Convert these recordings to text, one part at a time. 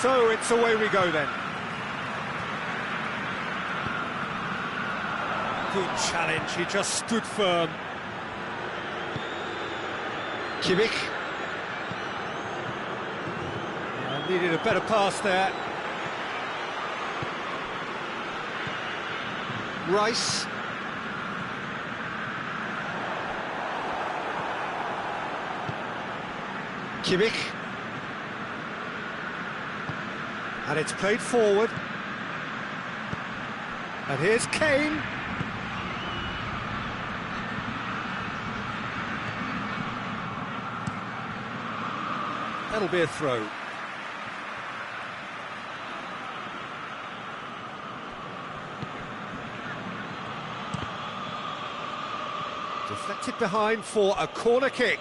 So it's away we go then. Good challenge, he just stood firm. Kimmich. Yeah, needed a better pass there. Rice. Kimmich. And it's played forward. And here's Kane. That'll be a throw. Deflected behind for a corner kick.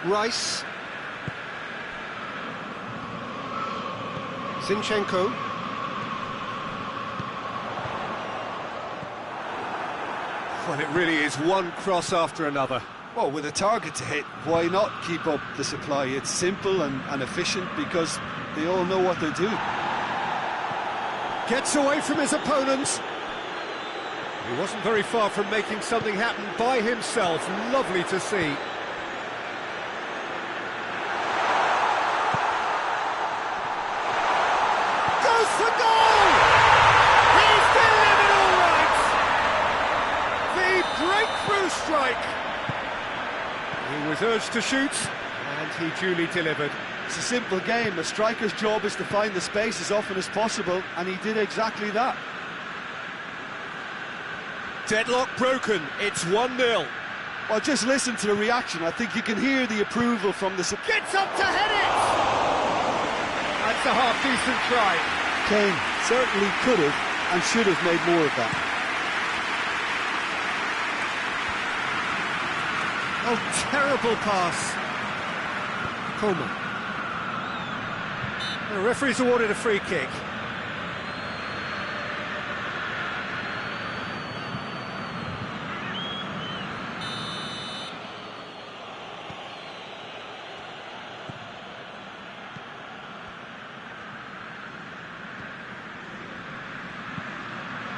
Rice. Zinchenko. Well, it really is one cross after another. Well, with a target to hit, why not keep up the supply? It's simple and efficient because they all know what they're doing. Gets away from his opponents. He wasn't very far from making something happen by himself. Lovely to see. Goes for goal! He's delivered all right! The breakthrough strike! He was urged to shoot, and he duly delivered. It's a simple game. A striker's job is to find the space as often as possible, and he did exactly that. Deadlock broken, it's 1-0. Well, just listen to the reaction. I think you can hear the approval from the... Gets up to head it! That's a half-decent try. Kane certainly could have and should have made more of that. Oh, terrible pass. Coleman. The referee's awarded a free kick.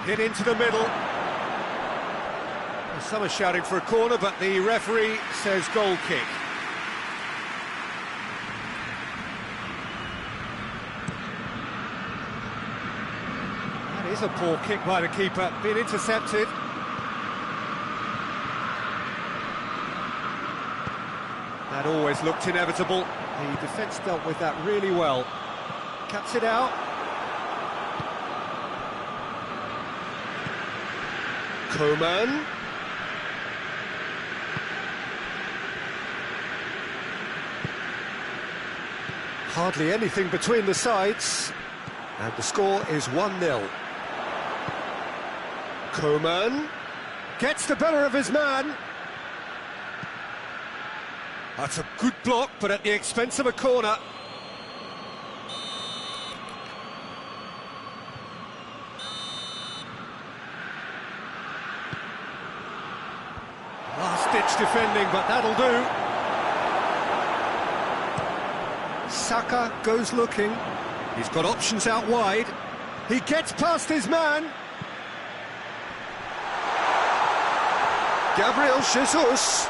Hit into the middle. Well, some are shouting for a corner, but the referee says goal kick. That is a poor kick by the keeper, being intercepted. That always looked inevitable. The defence dealt with that really well. Cuts it out. Coman. Hardly anything between the sides. And the score is 1-0. Coman gets the better of his man. That's a good block, but at the expense of a corner. Last-ditch defending, but that'll do. Saka goes looking. He's got options out wide. He gets past his man. Gabriel Jesus.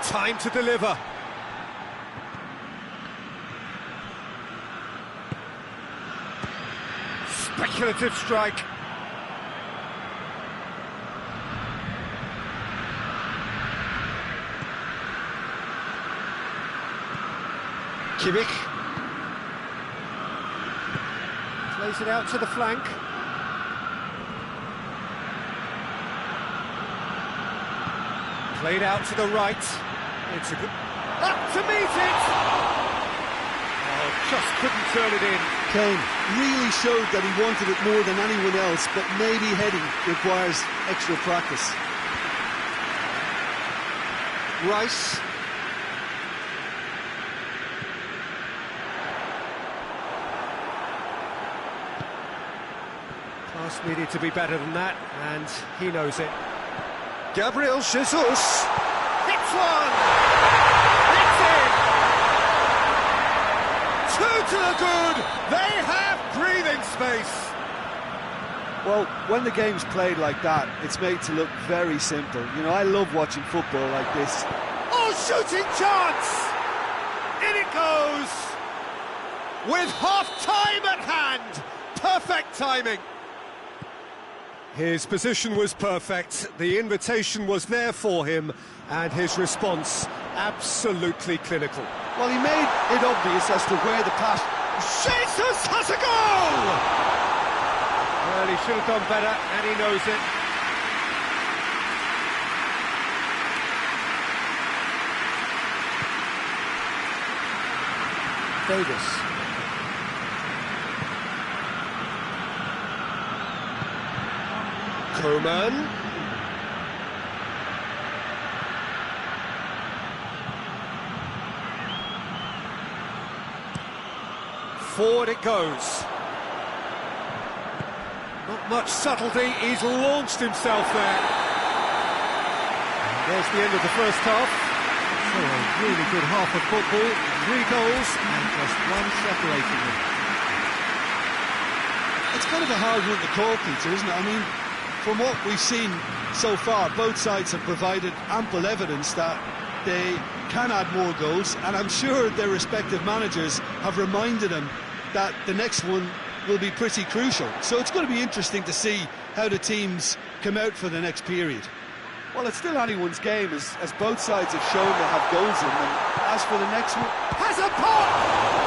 Time to deliver. Speculative strike. Kimmich. Plays it out to the flank. Played out to the right. It's a good... Up to meet it! Oh, just couldn't turn it in. Kane really showed that he wanted it more than anyone else, but maybe heading requires extra practice. Rice. Pass needed to be better than that, and he knows it. Gabriel Jesus. Hits one! It's in! Two to the good! They have breathing space! Well, when the game's played like that, it's made to look very simple. You know, I love watching football like this. Oh, shooting chance! In it goes! With half-time at hand! Perfect timing! His position was perfect, the invitation was there for him, and his response absolutely clinical. Well, he made it obvious as to where the pass... Jesus has a goal! Well, he should have done better, and he knows it. Davis. Coman. Forward it goes. Not much subtlety, he's launched himself there. And there's the end of the first half. So a really good half of football, 3 goals and just one separating them. It's kind of a hard one to call, Peter, isn't it? I mean, from what we've seen so far, both sides have provided ample evidence that they can add more goals, and I'm sure their respective managers have reminded them that the next one will be pretty crucial. So it's going to be interesting to see how the teams come out for the next period. Well, it's still anyone's game, as both sides have shown they have goals in them. As for the next one... Has a pop!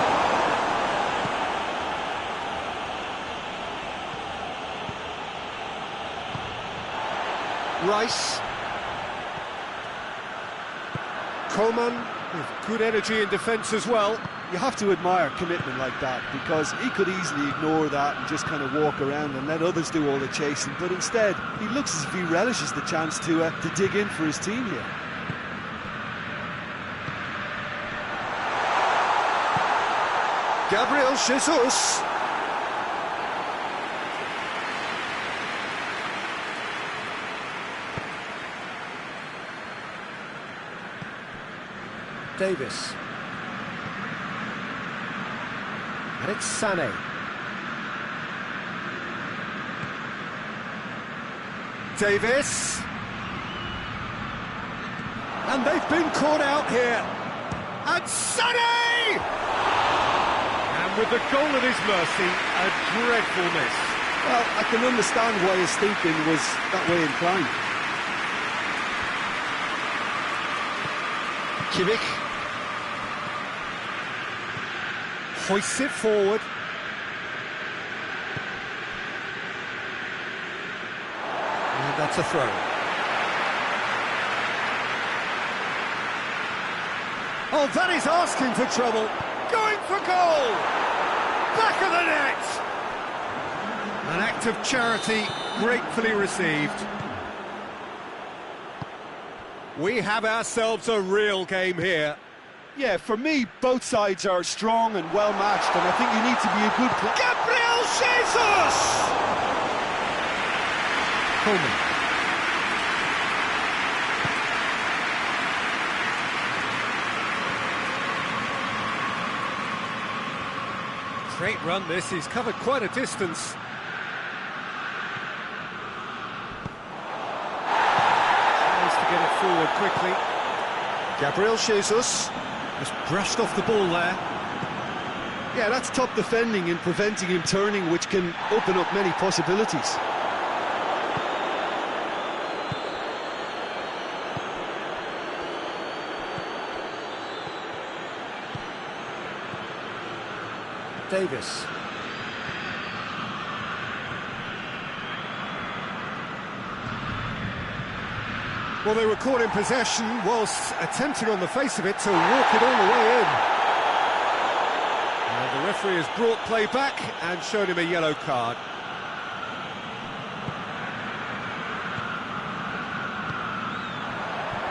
Rice. Coman with good energy in defence as well. You have to admire commitment like that, because he could easily ignore that and just kind of walk around and let others do all the chasing, but instead he looks as if he relishes the chance to dig in for his team here. Gabriel Jesus. Davis. And it's Sané. Davis. And they've been caught out here. And Sané! And with the goal at his mercy, a dreadful miss. Well, I can understand why his thinking was that way inclined. Kimmich. Hoists it forward. And that's a throw. Oh, that is asking for trouble. Going for goal. Back of the net. An act of charity gratefully received. We have ourselves a real game here. Yeah, for me, both sides are strong and well-matched, and I think you need to be a good player. Gabriel Jesus! Coman. Great run this, he's covered quite a distance. Tries to get it forward quickly. Gabriel Jesus. Just brushed off the ball there. Yeah, that's top defending and preventing him turning, which can open up many possibilities. Davis. Well, they were caught in possession whilst attempting on the face of it to walk it all the way in. And the referee has brought play back and shown him a yellow card.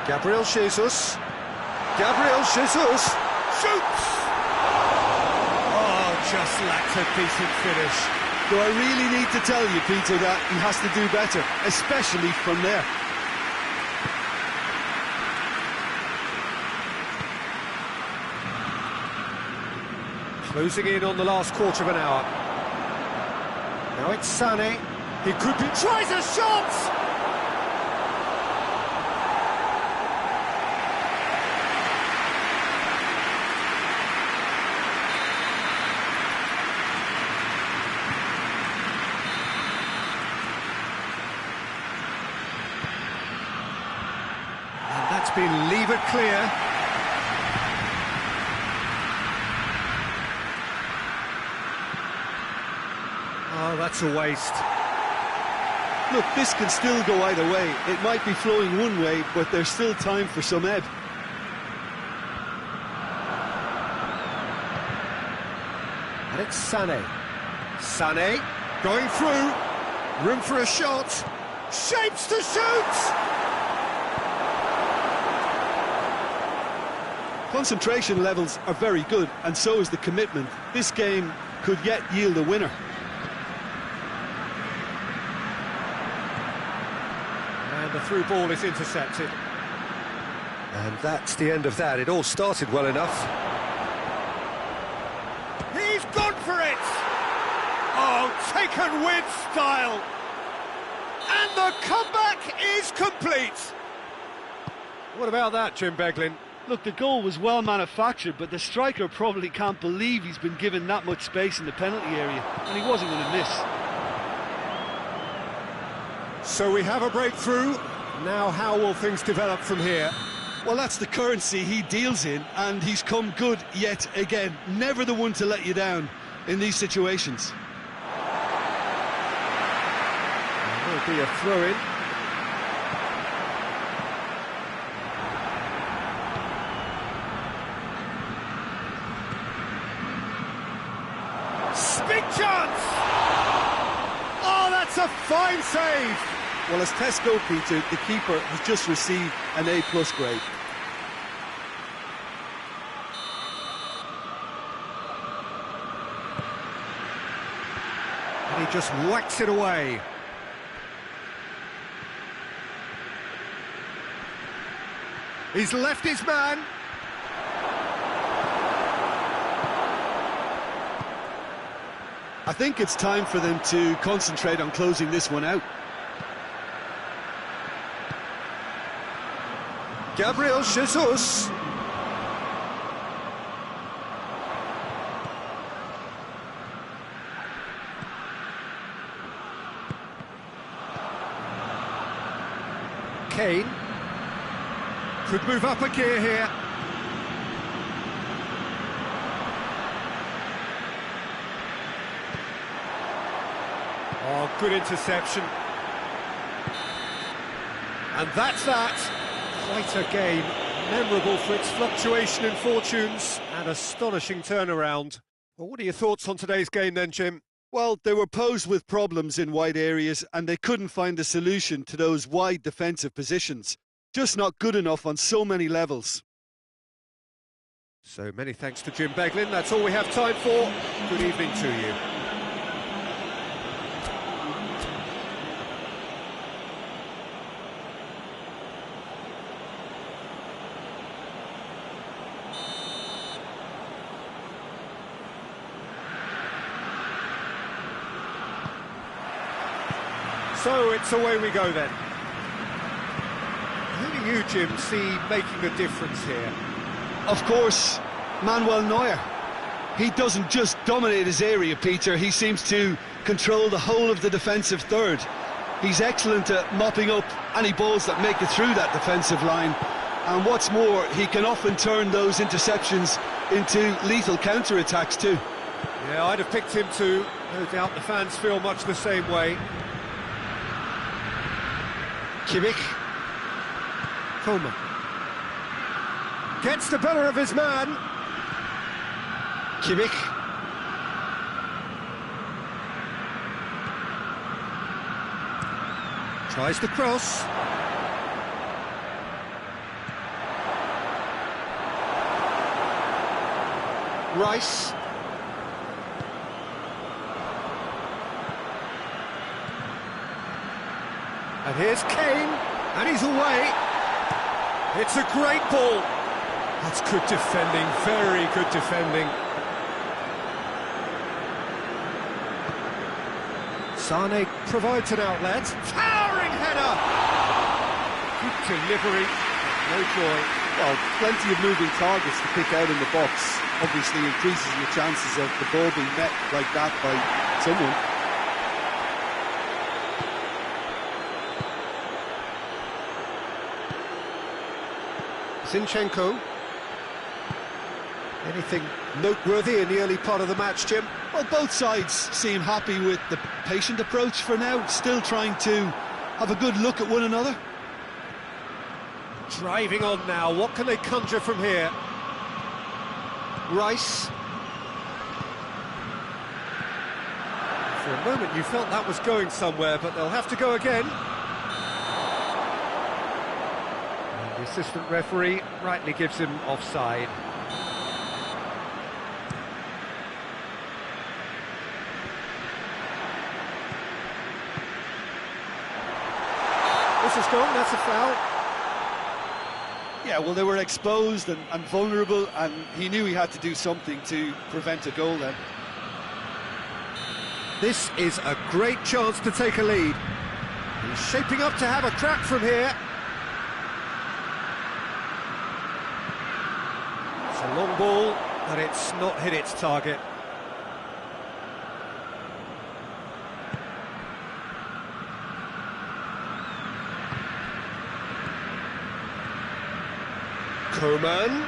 Gabriel Jesus. Gabriel Jesus. Shoots! Oh, just lacked a decent finish. Do I really need to tell you, Peter, that he has to do better, especially from there? Closing in on the last quarter of an hour. Now it's Sané. He could be... Tries a shot! And that's been levered clear. Oh, that's a waste. Look, this can still go either way. It might be flowing one way, but there's still time for some ebb. And it's Sané. Sané going through. Room for a shot. Shapes to shoot! Concentration levels are very good, and so is the commitment. This game could yet yield a winner. And the through ball is intercepted. And that's the end of that. It all started well enough. He's gone for it! Oh, taken with style! And the comeback is complete! What about that, Jim Beglin? Look, the goal was well manufactured, but the striker probably can't believe he's been given that much space in the penalty area, and he wasn't going to miss. So we have a breakthrough. Now how will things develop from here? Well, that's the currency he deals in, and he's come good yet again. Never the one to let you down in these situations. There will be a throw-in. Big chance! Oh, that's a fine save! Well, as tests go, Peter, the keeper has just received an A+ grade. And he just whacks it away. He's left his man. I think it's time for them to concentrate on closing this one out. Gabriel Jesus. Kane. Could move up a gear here. Oh, good interception. And that's that. Quite a game. Memorable for its fluctuation in fortunes and astonishing turnaround. Well, what are your thoughts on today's game then, Jim? Well, they were posed with problems in wide areas and they couldn't find a solution to those wide defensive positions. Just not good enough on so many levels. So many thanks to Jim Beglin. That's all we have time for. Good evening to you. So it's away we go then. Who do you, Jim, see making a difference here? Of course, Manuel Neuer. He doesn't just dominate his area, Peter. He seems to control the whole of the defensive third. He's excellent at mopping up any balls that make it through that defensive line. And what's more, he can often turn those interceptions into lethal counter-attacks too. Yeah, I'd have picked him too. No doubt the fans feel much the same way. Kimmich. Coleman. Gets the better of his man. Kimmich. Tries the cross. Rice. And here's Kane, and he's away. It's a great ball. That's good defending, very good defending. Sane provides an outlet. Towering header! Good delivery, no joy. Well, plenty of moving targets to pick out in the box. Obviously increases your chances of the ball being met like that by someone. Zinchenko. Anything noteworthy in the early part of the match, Jim? Well, both sides seem happy with the patient approach for now, still trying to have a good look at one another. Driving on now, what can they conjure from here? Rice. For a moment you felt that was going somewhere, but they'll have to go again. And the assistant referee rightly gives him offside. This is gone, that's a foul. Yeah, well, they were exposed and vulnerable, and he knew he had to do something to prevent a goal then. This is a great chance to take a lead. He's shaping up to have a crack from here. It's a long ball, but it's not hit its target. Coman.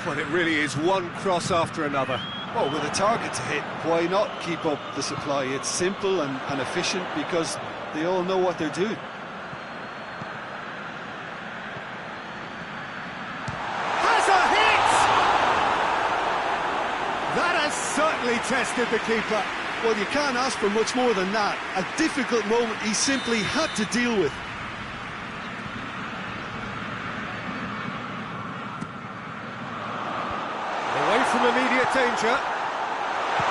Well, it really is one cross after another. Well, with a target to hit, why not keep up the supply? It's simple and efficient because they all know what they're doing. Has a hit! That has certainly tested the keeper. Well, you can't ask for much more than that. A difficult moment he simply had to deal with. Away from immediate danger.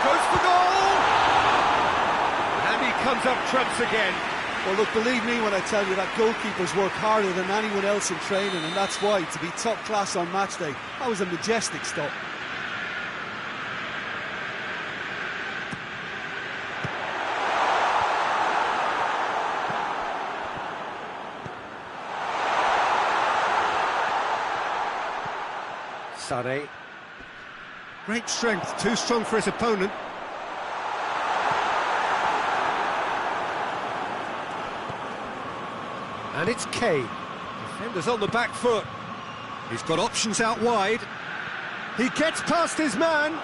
Goes for goal! And he comes up trumps again. Well, look, believe me when I tell you that goalkeepers work harder than anyone else in training, and that's why, to be top class on match day, that was a majestic stop. Sane. Great strength, too strong for his opponent. And it's Kane. Defender's on the back foot. He's got options out wide. He gets past his man.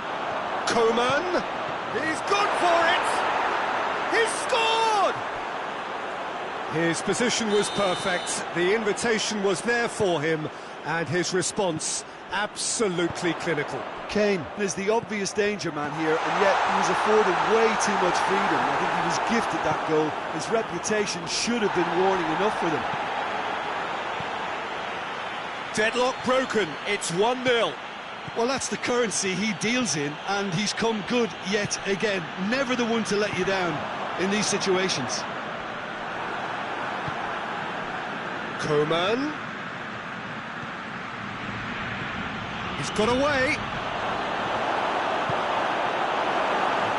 Coman. He's good for it. He's scored! His position was perfect. The invitation was there for him, and his response absolutely clinical. Kane is the obvious danger man here, and yet he was afforded way too much freedom. I think he was gifted that goal. His reputation should have been warning enough for them. Deadlock broken, it's 1-0. Well, that's the currency he deals in, and he's come good yet again. Never the one to let you down in these situations. Coman. He's got away.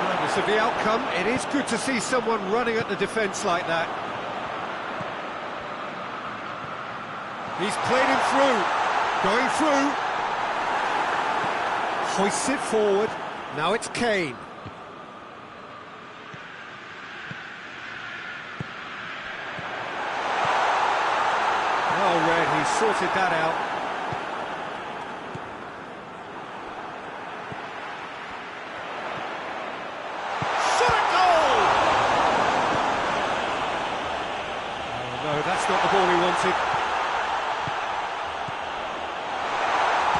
Regardless of the outcome, it is good to see someone running at the defence like that. He's played him through. Going through. Hoists it forward. Now it's Kane. Oh, Red, he's sorted that out. That's not the ball he wanted.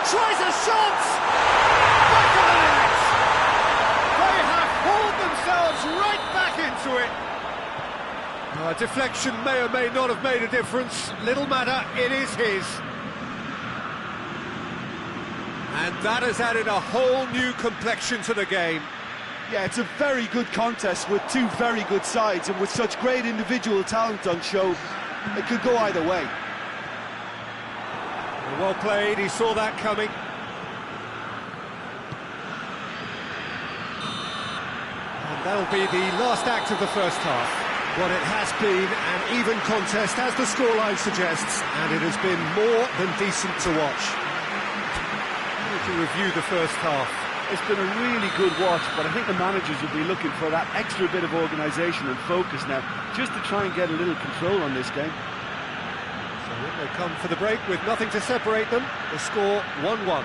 Tries a shot! Back of the net! They have hauled themselves right back into it. Deflection may or may not have made a difference. Little matter, it is his. And that has added a whole new complexion to the game. Yeah, it's a very good contest with two very good sides, and with such great individual talent on show, it could go either way. Well played, he saw that coming. And that'll be the last act of the first half. What it has been an even contest, as the scoreline suggests, and it has been more than decent to watch. To review the first half. It's been a really good watch, but I think the managers will be looking for that extra bit of organisation and focus now, just to try and get a little control on this game. So in they come for the break with nothing to separate them. The score 1-1.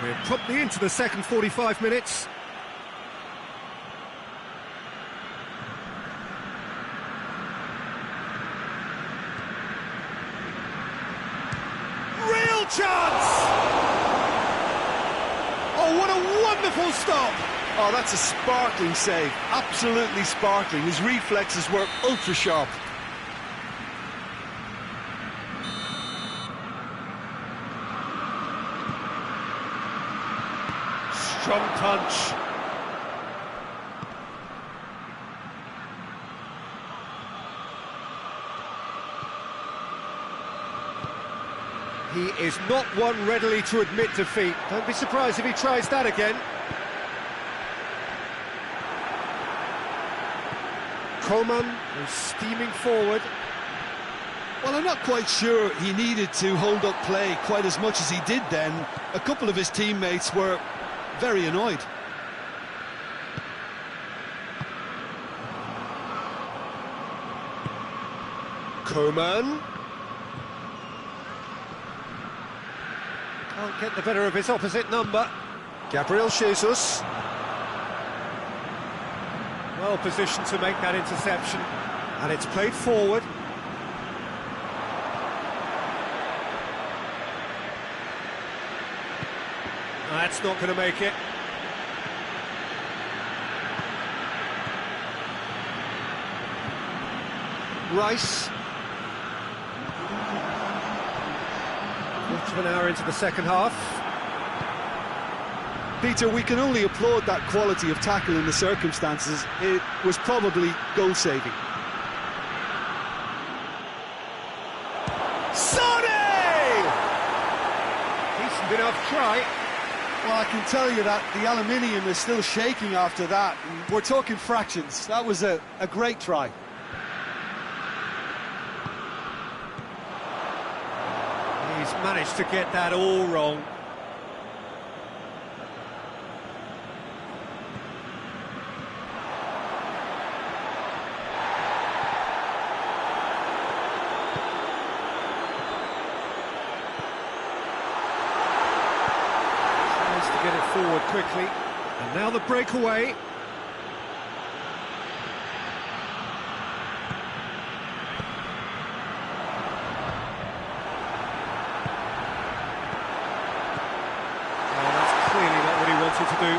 We're promptly into the second 45 minutes. Real chance! Oh, what a wonderful stop! Oh, that's a sparkling save. Absolutely sparkling. His reflexes were ultra sharp. Strong punch. He is not one readily to admit defeat. Don't be surprised if he tries that again. Coman is steaming forward. Well, I'm not quite sure he needed to hold up play quite as much as he did then. A couple of his teammates were very annoyed. Coman. Can't get the better of his opposite number. Gabriel Jesus. Well positioned to make that interception. And it's played forward. That's not going to make it. Rice. Quarter of an hour into the second half. Peter, we can only applaud that quality of tackle in the circumstances. It was probably goal-saving. Sonny! Decent enough try. Well, I can tell you that the aluminium is still shaking after that. And we're talking fractions. That was a great try. He's managed to get that all wrong. Get it forward quickly, and now the breakaway. Oh, that's clearly not what he wanted to do.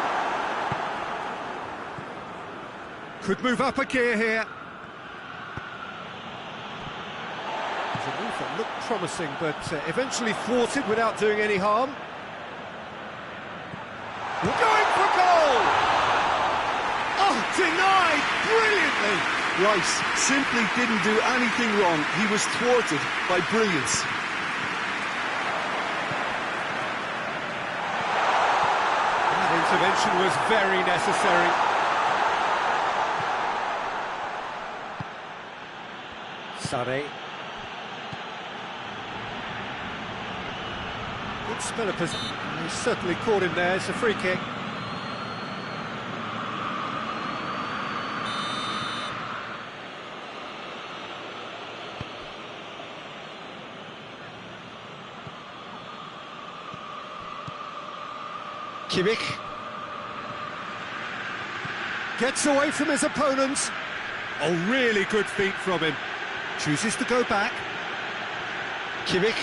Could move up a gear here. It's a move that looked promising, but eventually thwarted without doing any harm. Going for goal! Oh, denied brilliantly! Rice simply didn't do anything wrong. He was thwarted by brilliance. That intervention was very necessary. Sade. Good spell of position. He's certainly caught him there. It's a free kick. Kimmich gets away from his opponents. Oh, really good feet from him. Chooses to go back. Kimmich.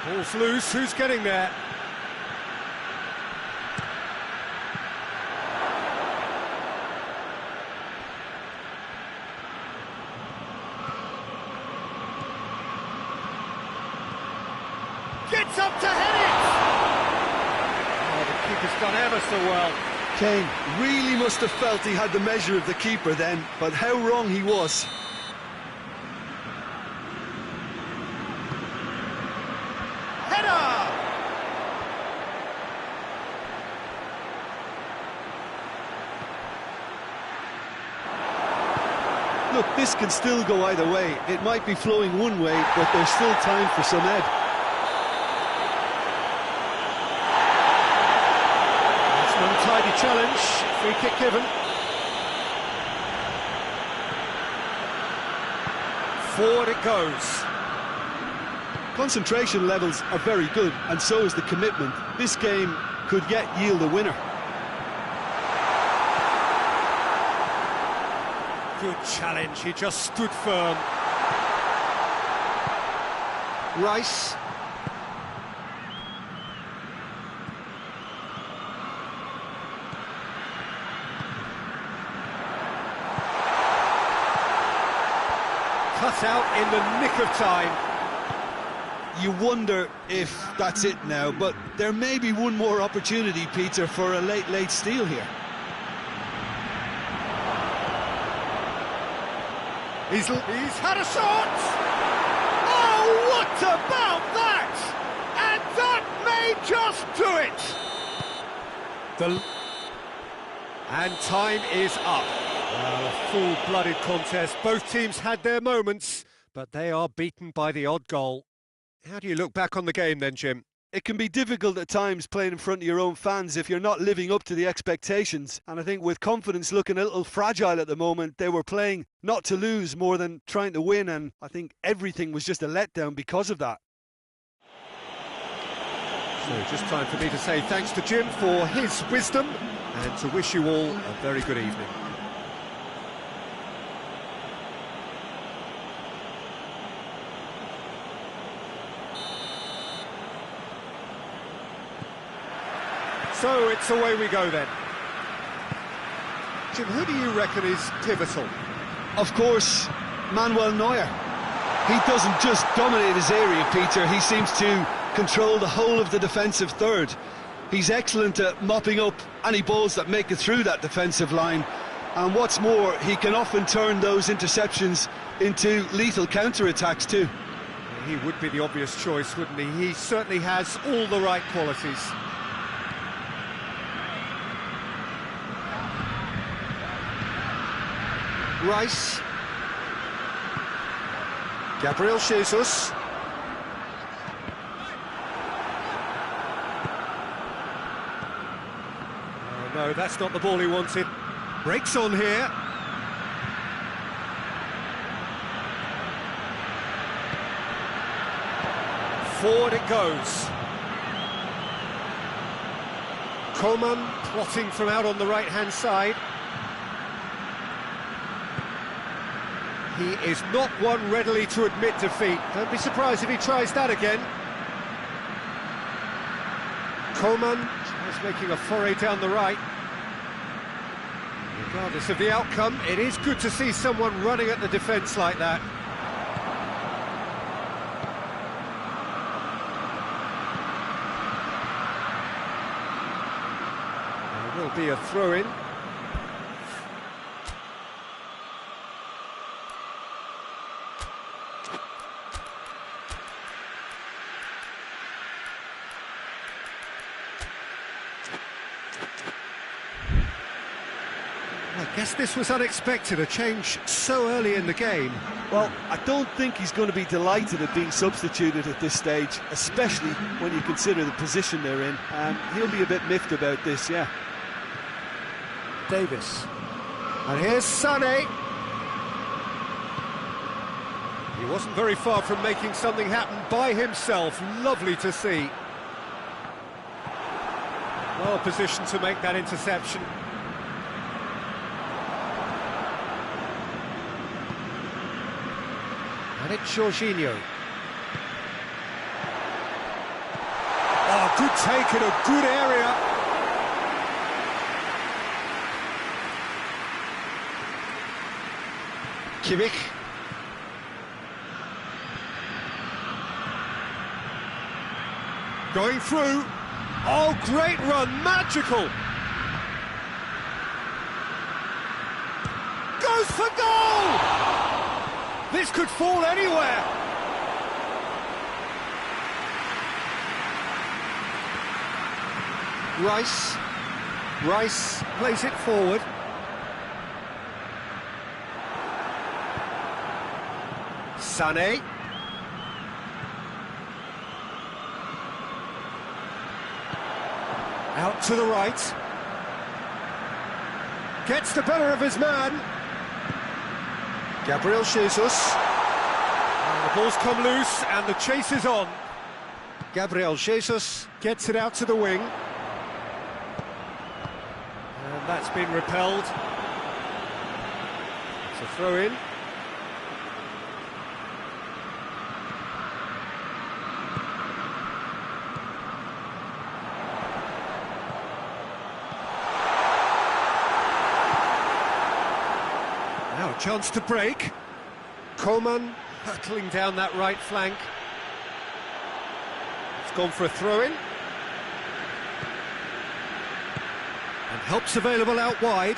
Ball's loose, who's getting there? It's up to head it! Oh, the keeper's done ever so well. Kane really must have felt he had the measure of the keeper then, but how wrong he was. Header! Look, this can still go either way. It might be flowing one way, but there's still time for some ebb. It's an untidy challenge. Free kick given. Forward it goes. Concentration levels are very good, and so is the commitment. This game could yet yield a winner. Good challenge, he just stood firm. Rice. Cut out in the nick of time. You wonder if that's it now, but there may be one more opportunity, Peter, for a late steal here. He's had a shot! Oh, what about that? And that may just do it! And time is up. Well, a full-blooded contest. Both teams had their moments, but they are beaten by the odd goal. How do you look back on the game then, Jim? It can be difficult at times playing in front of your own fans if you're not living up to the expectations. And I think with confidence looking a little fragile at the moment, they were playing not to lose more than trying to win. And I think everything was just a letdown because of that. So just time for me to say thanks to Jim for his wisdom and to wish you all a very good evening. So it's away we go then. Jim, who do you reckon is pivotal? Of course, Manuel Neuer. He doesn't just dominate his area, Peter. He seems to control the whole of the defensive third. He's excellent at mopping up any balls that make it through that defensive line. And what's more, he can often turn those interceptions into lethal counter-attacks too. He would be the obvious choice, wouldn't he? He certainly has all the right qualities. Rice. Gabriel Jesus. Oh no, that's not the ball he wanted. Breaks on here. Forward it goes. Coman plotting from out on the right-hand side. He is not one readily to admit defeat. Don't be surprised if he tries that again. Coman is making a foray down the right. Regardless of the outcome, it is good to see someone running at the defence like that. There will be a throw-in. I guess this was unexpected, a change so early in the game. Well, I don't think he's going to be delighted at being substituted at this stage, especially when you consider the position they're in. He'll be a bit miffed about this, yeah. Davis. And here's Sané. He wasn't very far from making something happen by himself. Lovely to see. Well positioned to make that interception. And it's Jorginho. Oh, good take in a good area. Kimmich. Going through. Oh, great run, magical. Goes for goal! This could fall anywhere. Rice plays it forward. Sané. Out to the right. Gets the better of his man. Gabriel Jesus. And the ball's come loose and the chase is on. Gabriel Jesus gets it out to the wing. And that's been repelled. It's a throw in. Now a chance to break. Coman hurtling down that right flank. It's gone for a throw-in. And help's available out wide.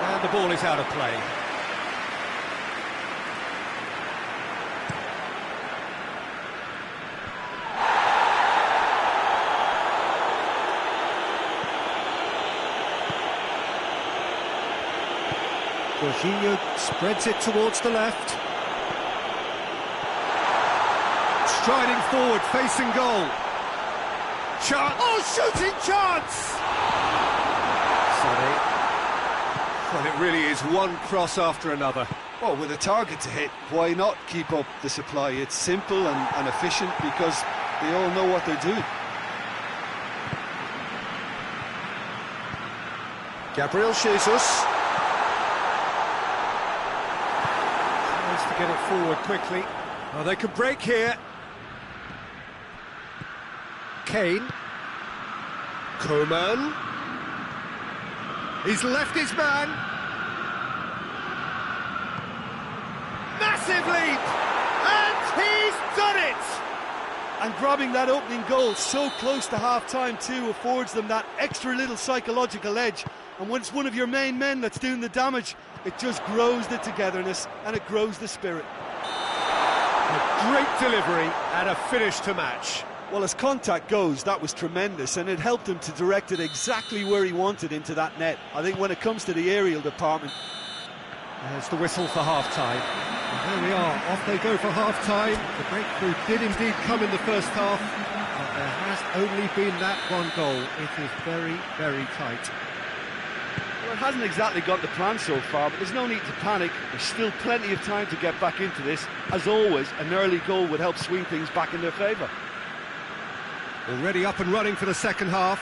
And the ball is out of play. Jorginho spreads it towards the left. Striding forward, facing goal. Shooting chance! Sorry. Well, it really is one cross after another. Well, with a target to hit, why not keep up the supply? It's simple and efficient because they all know what they're doing. Gabriel Jesus. To get it forward quickly. Oh, they could break here. Kane. Coman. He's left his man. Massive leap! And he's done it! And grabbing that opening goal so close to half-time too affords them that extra little psychological edge. And when it's one of your main men that's doing the damage, it just grows the togetherness and it grows the spirit. A great delivery and a finish to match. Well, as contact goes, that was tremendous, and it helped him to direct it exactly where he wanted into that net. I think when it comes to the aerial department... There's the whistle for half-time. And there we are, off they go for half-time. The breakthrough did indeed come in the first half, but there has only been that one goal. It is very, very tight. Well, it hasn't exactly got the plan so far, but there's no need to panic. There's still plenty of time to get back into this. As always, an early goal would help swing things back in their favour. Already up and running for the second half.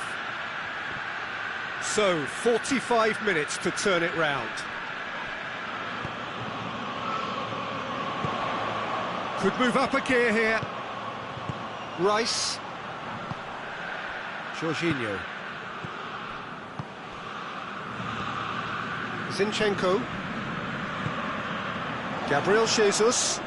So, 45 minutes to turn it round. Could move up a gear here. Rice. Jorginho. Zinchenko. Gabriel Jesus.